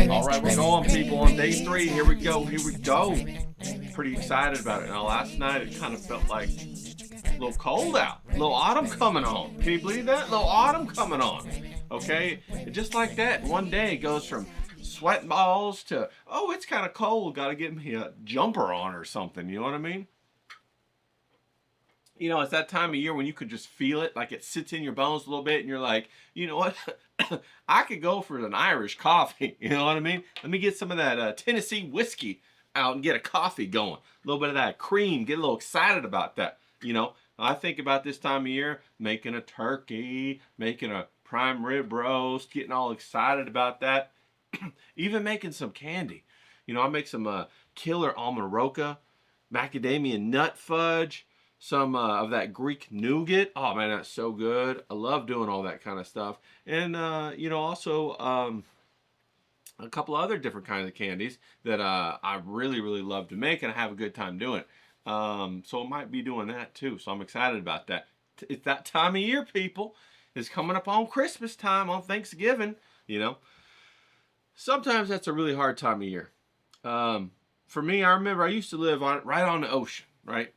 Alright, we're going, people, on day 3. Here we go, here we go. Pretty excited about it. Now, last night it kind of felt like a little cold out. A little autumn coming on. Can you believe that? A little autumn coming on. Okay? And just like that, one day it goes from sweat balls to, oh, it's kind of cold. Got to get me a jumper on or something. You know what I mean? You know, it's that time of year when you could just feel it, like it sits in your bones a little bit, and you're like, you know what? I could go for an Irish coffee. You know what I mean? Let me get some of that Tennessee whiskey out and get a coffee going. A little bit of that cream. Get a little excited about that. You know, I think about this time of year, making a turkey, making a prime rib roast, getting all excited about that. Even making some candy. You know, I make some killer almond roca, macadamia nut fudge, some of that Greek nougat. Oh man, that's so good. I love doing all that kind of stuff. And you know, also a couple of other different kinds of candies that I really love to make, and I have a good time doing it. So I might be doing that too. So I'm excited about that. It's that time of year, people. It's coming up on Christmas time, on Thanksgiving. You know, sometimes that's a really hard time of year. For me, I remember I used to live right on the ocean, right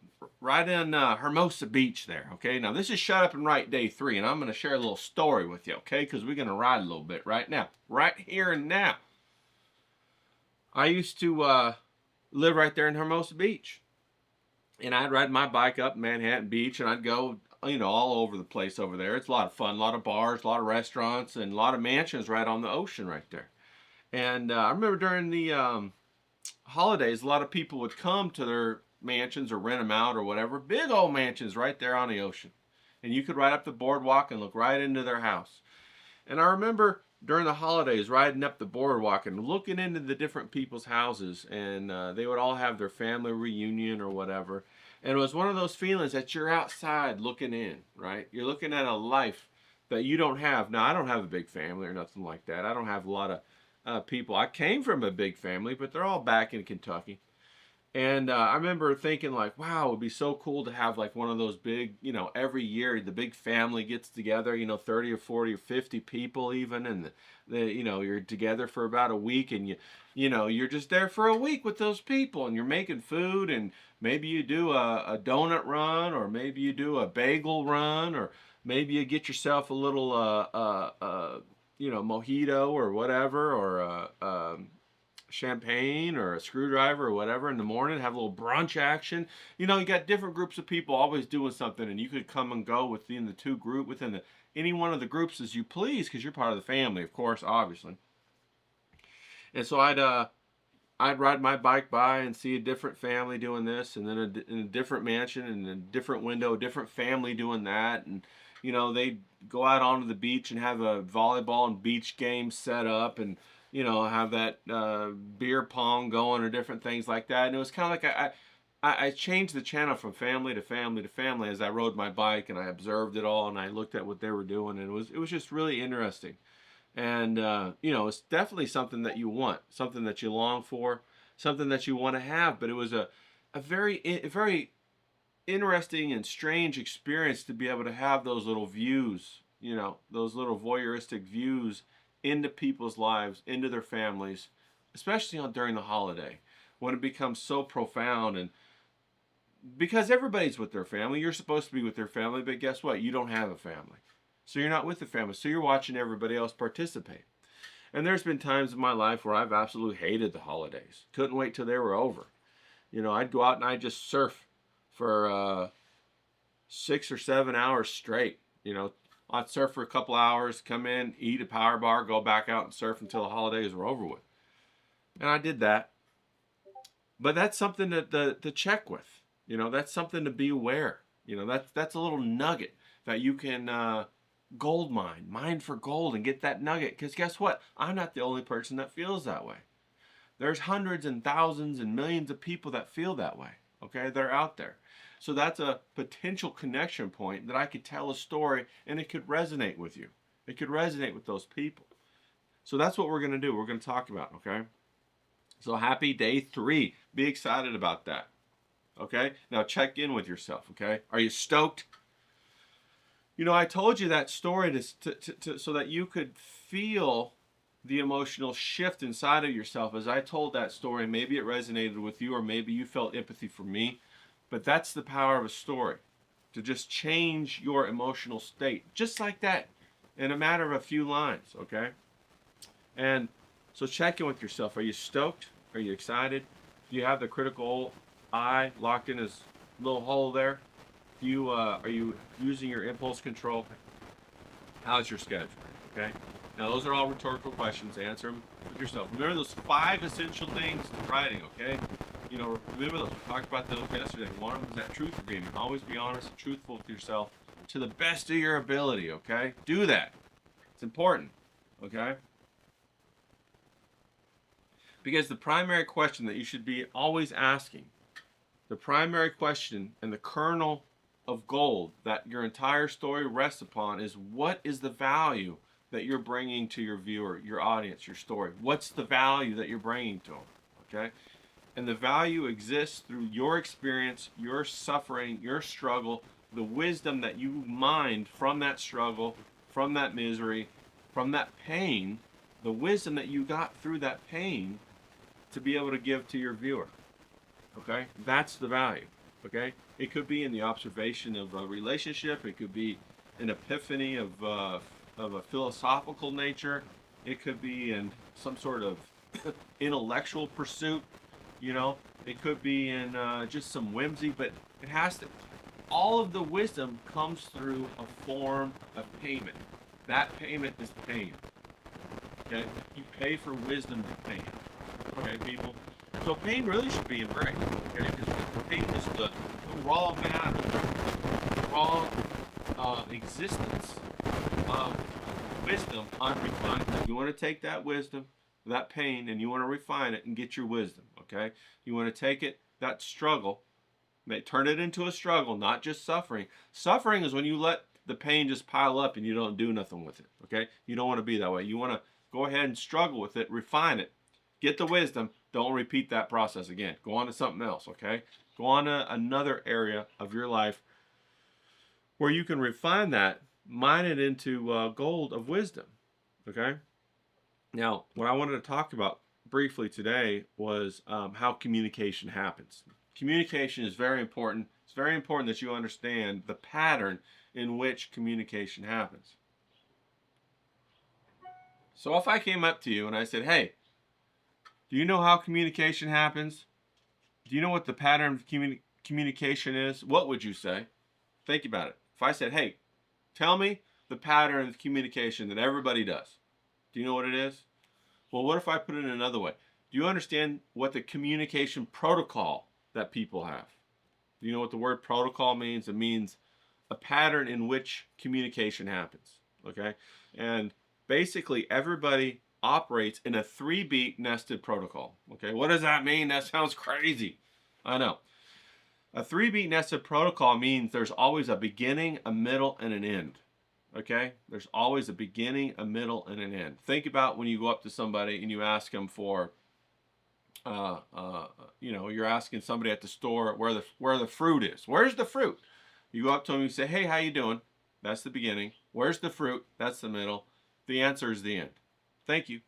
in Hermosa Beach there. Okay, now this is Shut Up and Write day 3, and I'm going to share a little story with you. Okay, because we're going to ride a little bit right now, right here and now. I used to live right there in Hermosa Beach, and I'd ride my bike up Manhattan Beach, and I'd go, you know, all over the place over there. It's a lot of fun, a lot of bars, a lot of restaurants, and a lot of mansions right on the ocean right there. And I remember during the holidays, a lot of people would come to their mansions or rent them out or whatever. Big old mansions right there on the ocean. And you could ride up the boardwalk and look right into their house. And I remember during the holidays riding up the boardwalk and looking into the different people's houses, and they would all have their family reunion or whatever. And it was one of those feelings that you're outside looking in, right? You're looking at a life that you don't have. Now, I don't have a big family or nothing like that. I don't have a lot of people. I came from a big family, but they're all back in Kentucky. And I remember thinking like, wow, it would be so cool to have like one of those big, you know, every year the big family gets together, you know, 30 or 40 or 50 people even, and you know, you're together for about a week, and you know, you're just there for a week with those people, and you're making food, and maybe you do a donut run, or maybe you do a bagel run, or maybe you get yourself a little you know, mojito or whatever, or champagne or a screwdriver or whatever in the morning, have a little brunch action. You know, you got different groups of people always doing something, and you could come and go within any one of the groups as you please, because you're part of the family, of course, obviously. And so I'd ride my bike by and see a different family doing this, and then in a different mansion and a different window, a different family doing that. And you know, they'd go out onto the beach and have a volleyball and beach game set up, and you know, have that beer pong going or different things like that. And it was kind of like I changed the channel from family to family to family as I rode my bike, and I observed it all, and I looked at what they were doing, and it was just really interesting. And you know, it's definitely something that you want, something that you long for, something that you want to have. But it was a very interesting and strange experience to be able to have those little views, you know, those little voyeuristic views into people's lives, into their families, especially during the holiday, when it becomes so profound. And because everybody's with their family, you're supposed to be with their family, but guess what? You don't have a family. So you're not with the family. So you're watching everybody else participate. And there's been times in my life where I've absolutely hated the holidays. Couldn't wait till they were over. You know, I'd go out and I'd just surf for 6 or 7 hours straight. You know, I'd surf for a couple hours, come in, eat a power bar, go back out and surf until the holidays were over with. And I did that. But that's something to check with. You know, that's something to be aware. You know, that's a little nugget that you can gold mine for gold and get that nugget. Because guess what? I'm not the only person that feels that way. There's hundreds and thousands and millions of people that feel that way. Okay, they're out there. So that's a potential connection point that I could tell a story and it could resonate with you. It could resonate with those people. So that's what we're going to do. We're going to talk about, okay? So happy day 3. Be excited about that. Okay? Now check in with yourself, okay? Are you stoked? You know, I told you that story so that you could feel the emotional shift inside of yourself as I told that story. Maybe it resonated with you or maybe you felt empathy for me. But that's the power of a story, to just change your emotional state, just like that, in a matter of a few lines, okay? And so check in with yourself. Are you stoked? Are you excited? Do you have the critical eye locked in his little hole there? Are you using your impulse control? How's your schedule, okay? Now, those are all rhetorical questions. Answer them with yourself. Remember those 5 essential things to writing, okay? You know, remember those. We talked about those yesterday. One of them is that truth agreement. Always be honest and truthful with yourself to the best of your ability, okay? Do that. It's important, okay? Because the primary question that you should be always asking, the primary question and the kernel of gold that your entire story rests upon is, what is the value that you're bringing to your viewer, your audience, your story? What's the value that you're bringing to them, okay? And the value exists through your experience, your suffering, your struggle, the wisdom that you mined from that struggle, from that misery, from that pain, the wisdom that you got through that pain to be able to give to your viewer. Okay? That's the value. Okay? It could be in the observation of a relationship. It could be an epiphany of a philosophical nature. It could be in some sort of intellectual pursuit. You know, it could be in just some whimsy, but it has to. All of the wisdom comes through a form of payment. That payment is pain. Okay? You pay for wisdom to pain. Okay, people? So pain really should be embraced. Okay? Because pain is the raw matter, the raw existence of wisdom unrefined. You want to take that wisdom, that pain, and you want to refine it and get your wisdom, okay? You want to take it, that struggle, turn it into a struggle, not just suffering. Suffering is when you let the pain just pile up and you don't do nothing with it, okay? You don't want to be that way. You want to go ahead and struggle with it, refine it, get the wisdom, don't repeat that process again. Go on to something else, okay? Go on to another area of your life where you can refine that, mine it into gold of wisdom, okay? Now, what I wanted to talk about briefly today was how communication happens. Communication is very important. It's very important that you understand the pattern in which communication happens. So if I came up to you and I said, hey, do you know how communication happens? Do you know what the pattern of communication is? What would you say? Think about it. If I said, hey, tell me the pattern of communication that everybody does. Do you know what it is? Well, what if I put it in another way? Do you understand what the communication protocol that people have? Do you know what the word protocol means? It means a pattern in which communication happens, okay? And basically everybody operates in a 3-beat nested protocol, okay? What does that mean? That sounds crazy. I know. A 3-beat nested protocol means there's always a beginning, a middle, and an end. Okay? There's always a beginning, a middle, and an end. Think about when you go up to somebody and you ask them for, you're asking somebody at the store where the fruit is. Where's the fruit? You go up to them and you say, hey, how you doing? That's the beginning. Where's the fruit? That's the middle. The answer is the end. Thank you.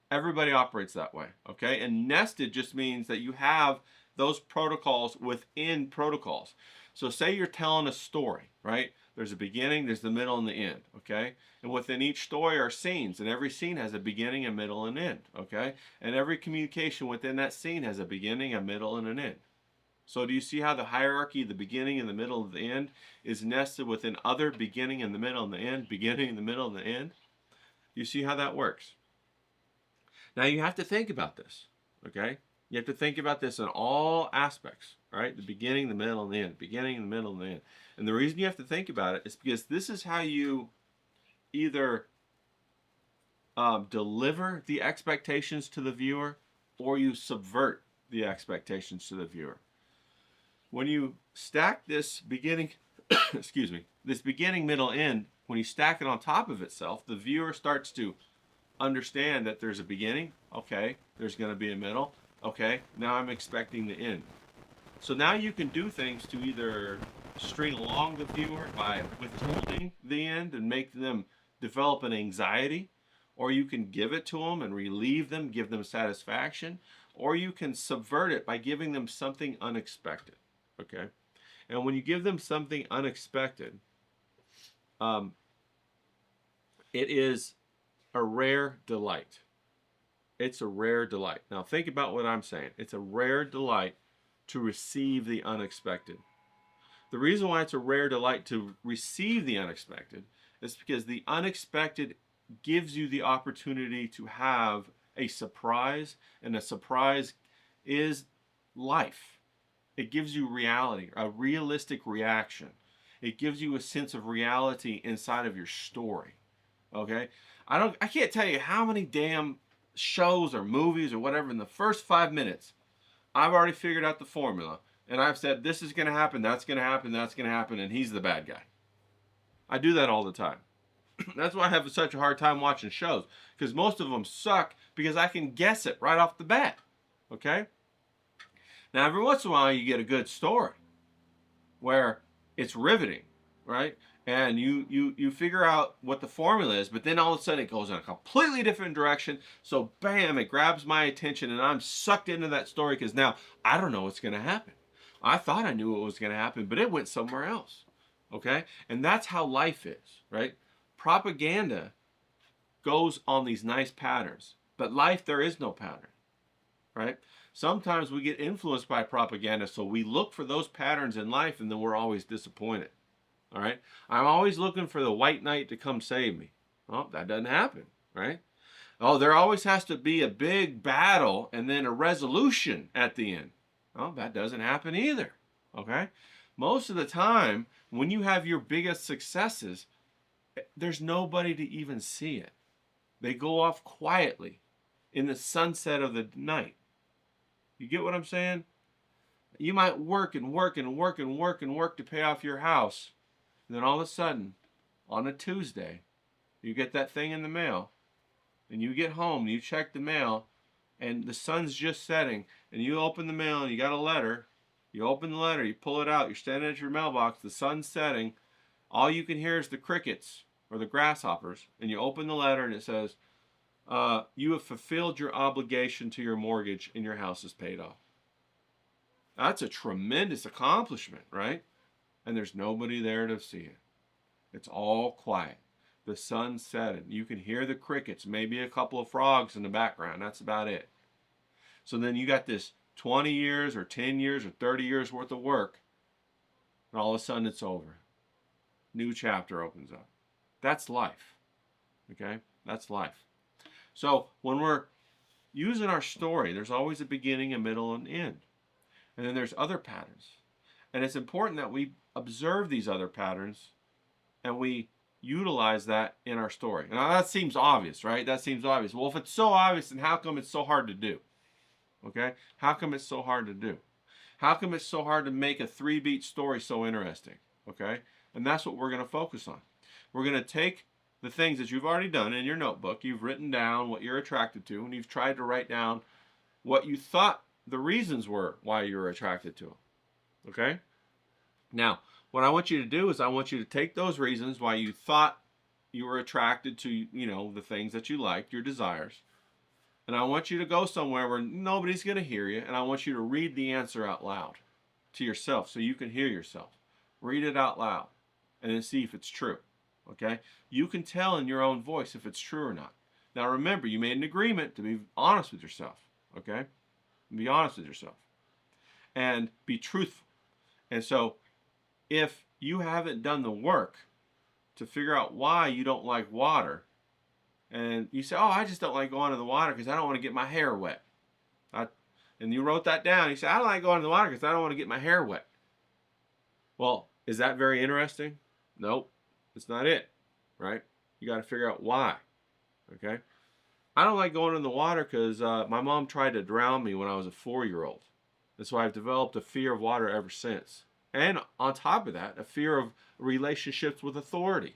Everybody operates that way. Okay? And nested just means that you have those protocols within protocols. So say you're telling a story, right? There's a beginning, there's the middle, and the end, okay? And within each story are scenes, and every scene has a beginning, a middle, and end, okay? And every communication within that scene has a beginning, a middle, and an end. So do you see how the hierarchy, the beginning and the middle and the end, is nested within other beginning and the middle and the end, beginning and the middle and the end? You see how that works? Now you have to think about this, okay? You have to think about this in all aspects, right? The beginning, the middle, and the end. Beginning, the middle, and the end. And the reason you have to think about it is because this is how you either deliver the expectations to the viewer, or you subvert the expectations to the viewer. When you stack this beginning, excuse me, this beginning, middle, end, when you stack it on top of itself, the viewer starts to understand that there's a beginning. Okay, there's going to be a middle. Okay, now I'm expecting the end. So now you can do things to either string along the viewer by withholding the end and make them develop an anxiety, or you can give it to them and relieve them, give them satisfaction, or you can subvert it by giving them something unexpected. Okay, and when you give them something unexpected, it is a rare delight. It's a rare delight. Now think about what I'm saying. It's a rare delight to receive the unexpected. The reason why it's a rare delight to receive the unexpected is because the unexpected gives you the opportunity to have a surprise, and a surprise is life. It gives you reality, a realistic reaction. It gives you a sense of reality inside of your story. Okay? I can't tell you how many damn shows or movies or whatever in the first 5 minutes I've already figured out the formula, and I've said this is going to happen, that's going to happen, that's going to happen, and he's the bad guy. I do that all the time. That's why I have such a hard time watching shows, because most of them suck because I can guess it right off the bat. Okay? Now every once in a while you get a good story where it's riveting, right? And you figure out what the formula is, but then all of a sudden it goes in a completely different direction. So bam, it grabs my attention and I'm sucked into that story because now I don't know what's going to happen. I thought I knew what was going to happen, but it went somewhere else. Okay? And that's how life is, right? Propaganda goes on these nice patterns, but life, there is no pattern, right? Sometimes we get influenced by propaganda, so we look for those patterns in life and then we're always disappointed. All right, I'm always looking for the white knight to come save me. Well, that doesn't happen, right? Oh, there always has to be a big battle and then a resolution at the end. Well, that doesn't happen either, okay? Most of the time, when you have your biggest successes, there's nobody to even see it. They go off quietly in the sunset of the night. You get what I'm saying? You might work and work and work and work and work to pay off your house. And then all of a sudden, on a Tuesday, you get that thing in the mail. And you get home, and you check the mail, and the sun's just setting. And you open the mail, and you got a letter. You open the letter, you pull it out, you're standing at your mailbox, the sun's setting. All you can hear is the crickets or the grasshoppers. And you open the letter, and it says, you have fulfilled your obligation to your mortgage, and your house is paid off. That's a tremendous accomplishment, right? And there's nobody there to see it. It's all quiet. The sun's setting. You can hear the crickets, maybe a couple of frogs in the background. That's about it. So then you got this 20 years or 10 years or 30 years worth of work, and all of a sudden it's over. New chapter opens up. That's life. Okay? That's life. So when we're using our story, there's always a beginning, a middle, and end. And then there's other patterns. And it's important that we observe these other patterns and we utilize that in our story. Now that seems obvious, right? That seems obvious. Well, if it's so obvious, then how come it's so hard to do? Okay? How come it's so hard to do? How come it's so hard to make a 3-beat story so interesting? Okay? And that's what we're going to focus on. We're going to take the things that you've already done in your notebook. You've written down what you're attracted to, and you've tried to write down what you thought the reasons were why you were attracted to them. Okay? Now, what I want you to do is I want you to take those reasons why you thought you were attracted to, the things that you liked, your desires. And I want you to go somewhere where nobody's going to hear you, and I want you to read the answer out loud to yourself so you can hear yourself. Read it out loud and then see if it's true. Okay? You can tell in your own voice if it's true or not. Now remember, you made an agreement to be honest with yourself. Okay? Be honest with yourself. and be truthful. And so if you haven't done the work to figure out why you don't like water, and you say, oh, I just don't like going in the water because I don't want to get my hair wet. And you wrote that down. You say, I don't like going in the water because I don't want to get my hair wet. Well, is that very interesting? Nope, it's not it, right? You got to figure out why, okay? I don't like going in the water because my mom tried to drown me when I was a 4-year-old. And so I've developed a fear of water ever since. And on top of that, a fear of relationships with authority.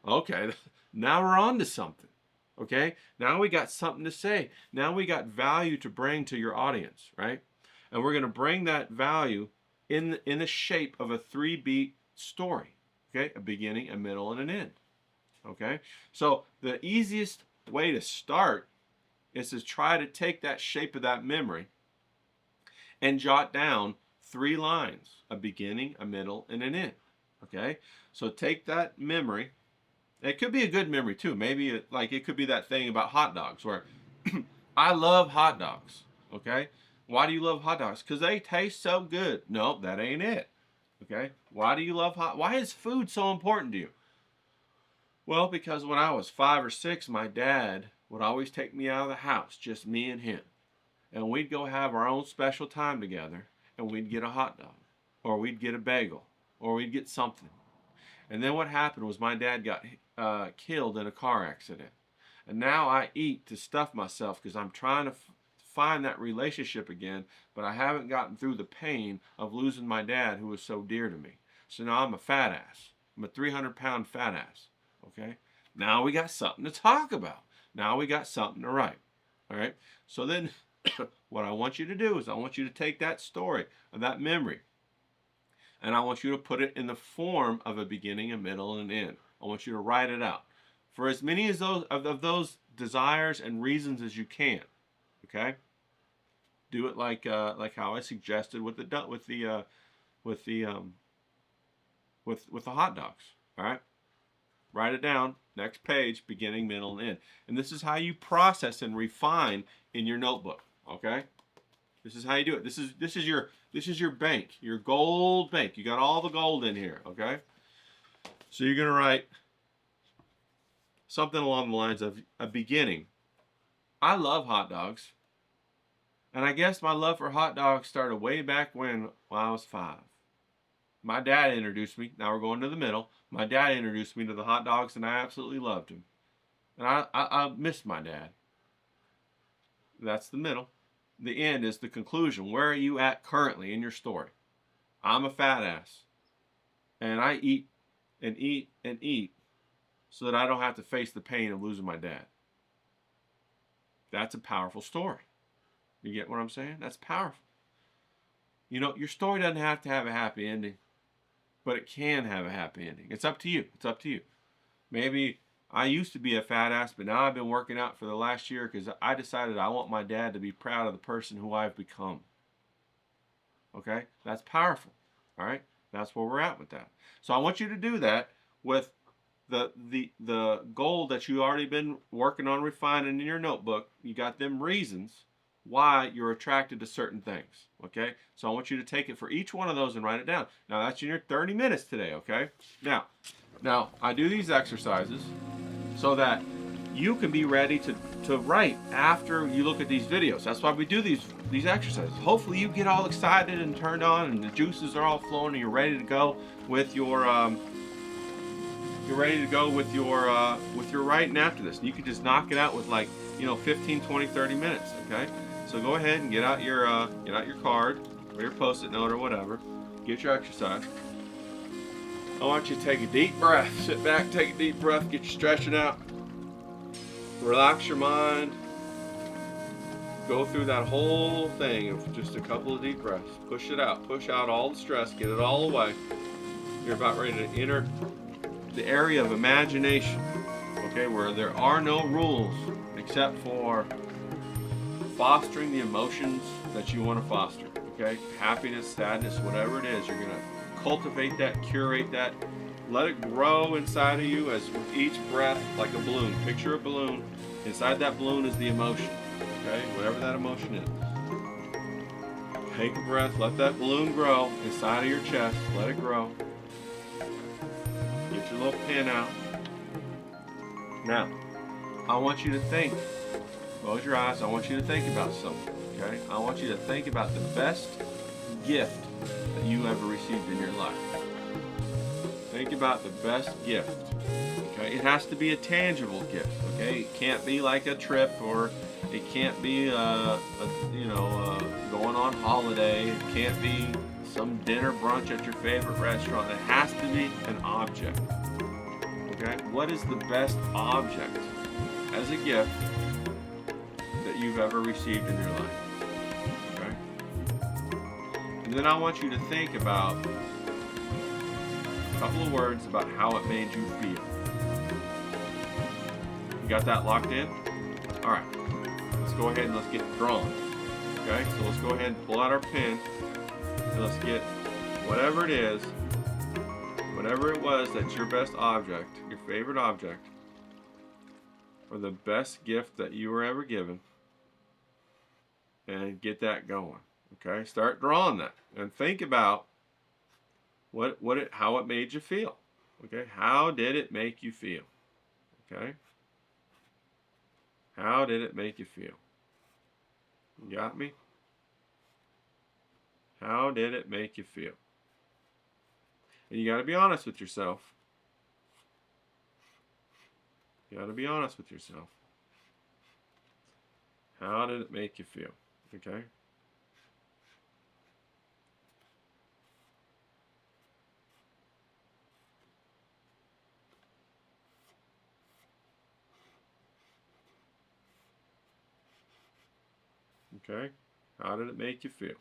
Okay, now we're on to something. Okay, now we got something to say. Now we got value to bring to your audience, right? And we're going to bring that value in the shape of a 3-beat story. Okay, a beginning, a middle, and an end. Okay, so the easiest way to start is to try to take that shape of that memory and jot down 3 lines, a beginning, a middle, and an end. Okay, so take that memory. It could be a good memory too. Maybe it could be that thing about hot dogs where I love hot dogs. Okay, why do you love hot dogs? Because they taste so good. No, that ain't it. Okay, why do you love why is food so important to you? Well, because when I was 5 or 6, my dad would always take me out of the house, just me and him. And we'd go have our own special time together, and we'd get a hot dog, or we'd get a bagel, or we'd get something. And then what happened was my dad got killed in a car accident. And now I eat to stuff myself because I'm trying to find that relationship again, but I haven't gotten through the pain of losing my dad who was so dear to me. So now I'm a fat ass. I'm a 300-pound fat ass. Okay? Now we got something to talk about. Now we got something to write. All right? So then what I want you to do is I want you to take that story, or that memory, and I want you to put it in the form of a beginning, a middle, and an end. I want you to write it out for as many as of those desires and reasons as you can. Okay? Do it like how I suggested with the hot dogs. All right? Write it down. Next page, beginning, middle, and end. And this is how you process and refine in your notebook. Okay? This is how you do it. This is your bank, your gold bank. You got all the gold in here. Okay? So you're gonna write something along the lines of a beginning. I love hot dogs. And I guess my love for hot dogs started way back when I was 5. My dad introduced me. Now we're going to the middle. My dad introduced me to the hot dogs, and I absolutely loved him. And I miss my dad. That's the middle. The end is the conclusion. Where are you at currently in your story? I'm a fat ass. And I eat and eat and eat so that I don't have to face the pain of losing my dad. That's a powerful story. You get what I'm saying? That's powerful. You know, your story doesn't have to have a happy ending, but it can have a happy ending. It's up to you. It's up to you. Maybe I used to be a fat ass, but now I've been working out for the last year because I decided I want my dad to be proud of the person who I've become. Okay? That's powerful. All right? That's where we're at with that. So I want you to do that with the goal that you already been working on refining in your notebook. You got them reasons why you're attracted to certain things. Okay? So I want you to take it for each one of those and write it down. Now that's in your 30 minutes today, okay? Now I do these exercises so that you can be ready to write after you look at these videos. That's why we do these exercises. Hopefully you get all excited and turned on and the juices are all flowing and you're ready to go with your writing after this. And you can just knock it out with 15, 20, 30 minutes, okay? So go ahead and get out your card or your Post-it note or whatever. Get your exercise. I want you to take a deep breath. Sit back, take a deep breath, get you stretching out. Relax your mind. Go through that whole thing of just a couple of deep breaths. Push it out. Push out all the stress. Get it all away. You're about ready to enter the area of imagination, okay, where there are no rules except for fostering the emotions that you want to foster, okay? Happiness, sadness, whatever it is, you're going to cultivate that, curate that, let it grow inside of you as with each breath, like a balloon. Picture a balloon. Inside that balloon is the emotion, okay? Whatever that emotion is. Take a breath, let that balloon grow inside of your chest, let it grow. Get your little pin out. Now, I want you to think. Close your eyes, I want you to think about something, okay? I want you to think about the best gift that you ever received in your life. Think about the best gift, okay? It has to be a tangible gift, okay? It can't be like a trip, or it can't be going on holiday. It can't be some dinner brunch at your favorite restaurant. It has to be an object, okay? What is the best object as a gift that you've ever received in your life, okay? And then I want you to think about a couple of words about how it made you feel. You got that locked in? All right, let's go ahead and let's get drawn. Okay, so let's go ahead and pull out our pen and let's get whatever it is, whatever it was that's your best object, your favorite object, or the best gift that you were ever given, and get that going. Okay, start drawing that and think about how it made you feel. Okay, how did it make you feel? Okay, how did it make you feel? You got me? How did it make you feel? And you got to be honest with yourself. You got to be honest with yourself. How did it make you feel? Okay? Okay? How did it make you feel?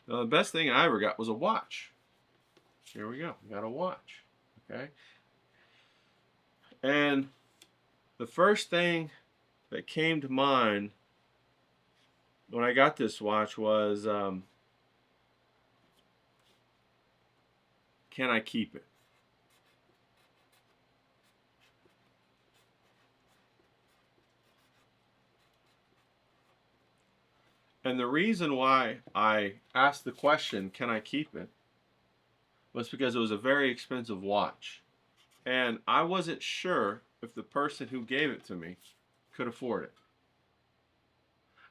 Now, the best thing I ever got was a watch. Here we go. Got a watch. Okay? And the first thing that came to mind when I got this watch was, can I keep it? And the reason why I asked the question, can I keep it, was because it was a very expensive watch. And I wasn't sure if the person who gave it to me could afford it.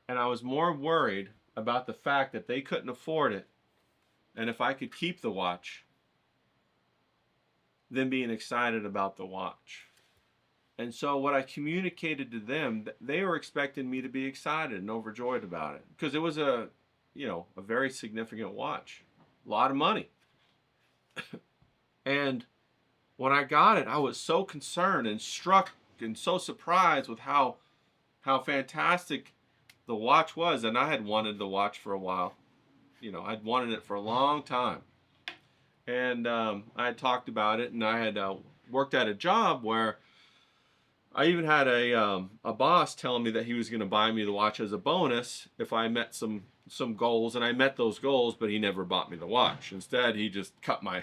And I was more worried about the fact that they couldn't afford it and if I could keep the watch than being excited about the watch. And so what I communicated to them, they were expecting me to be excited and overjoyed about it, because it was a very significant watch, a lot of money. And when I got it, I was so concerned and struck and so surprised with how fantastic the watch was. And I had wanted the watch for a while. I'd wanted it for a long time. And I had talked about it, and I had worked at a job where I even had a boss telling me that he was going to buy me the watch as a bonus if I met some goals, and I met those goals, but he never bought me the watch. Instead, he just cut my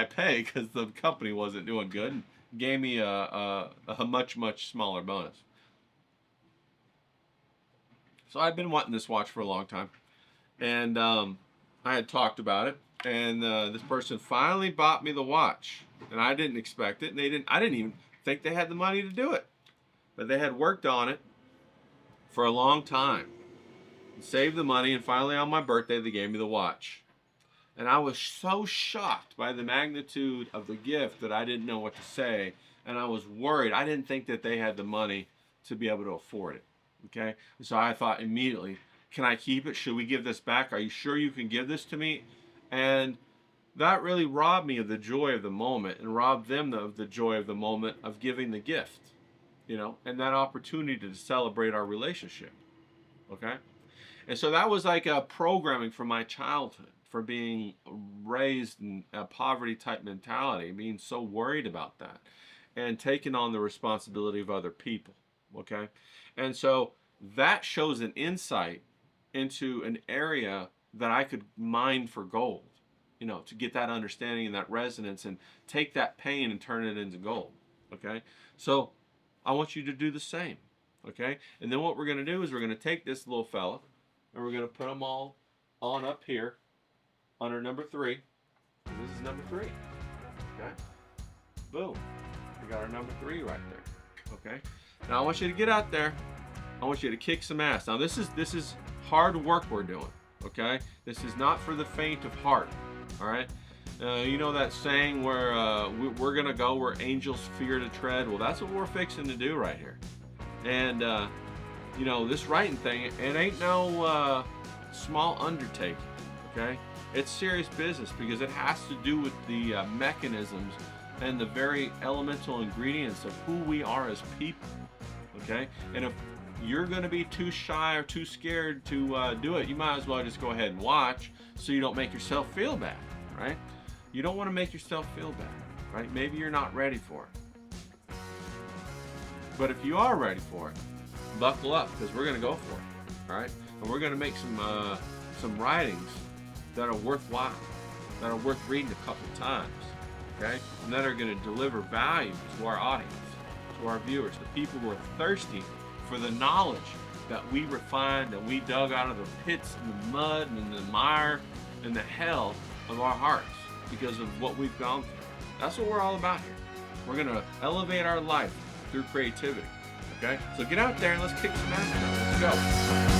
pay because the company wasn't doing good, and gave me a much smaller bonus. So I'd been wanting this watch for a long time, and I had talked about it, and this person finally bought me the watch, and I didn't expect it, and I didn't even think they had the money to do it, but they had worked on it for a long time, saved the money, and finally on my birthday they gave me the watch. And I was so shocked by the magnitude of the gift that I didn't know what to say, and I was worried. I didn't think that they had the money to be able to afford it. Okay, so I thought immediately, can I keep it? Should we give this back? Are you sure you can give this to me? And that really robbed me of the joy of the moment, and robbed them of the joy of the moment of giving the gift, and that opportunity to celebrate our relationship. Okay, and so that was like a programming from my childhood, for being raised in a poverty type mentality, being so worried about that, and taking on the responsibility of other people. Okay, and so that shows an insight into an area that I could mine for gold, you know, to get that understanding and that resonance and take that pain and turn it into gold. Okay, so I want you to do the same. Okay, and then what we're going to do is we're going to take this little fella and we're going to put them all on up here under number 3. This is number 3. Okay, boom, we got our number 3 right there. Okay, now I want you to get out there. I want you to kick some ass. Now this is hard work we're doing. Okay, this is not for the faint of heart. All right, you know that saying where we're gonna go where angels fear to tread. Well, that's what we're fixing to do right here. And you know, this writing thing, it ain't no small undertaking. Okay, it's serious business because it has to do with the mechanisms and the very elemental ingredients of who we are as people. Okay, and if you're going to be too shy or too scared to do it, you might as well just go ahead and watch so you don't make yourself feel bad, right? You don't want to make yourself feel bad, right? Maybe you're not ready for it. But if you are ready for it, buckle up because we're going to go for it, all right? And we're going to make some writings that are worthwhile, that are worth reading a couple times, okay? And that are going to deliver value to our audience, to our viewers, the people who are thirsty for the knowledge that we refined, that we dug out of the pits and the mud and the mire and the hell of our hearts because of what we've gone through. That's what we're all about here. We're going to elevate our life through creativity. Okay? So get out there and let's kick some ass. Let's go.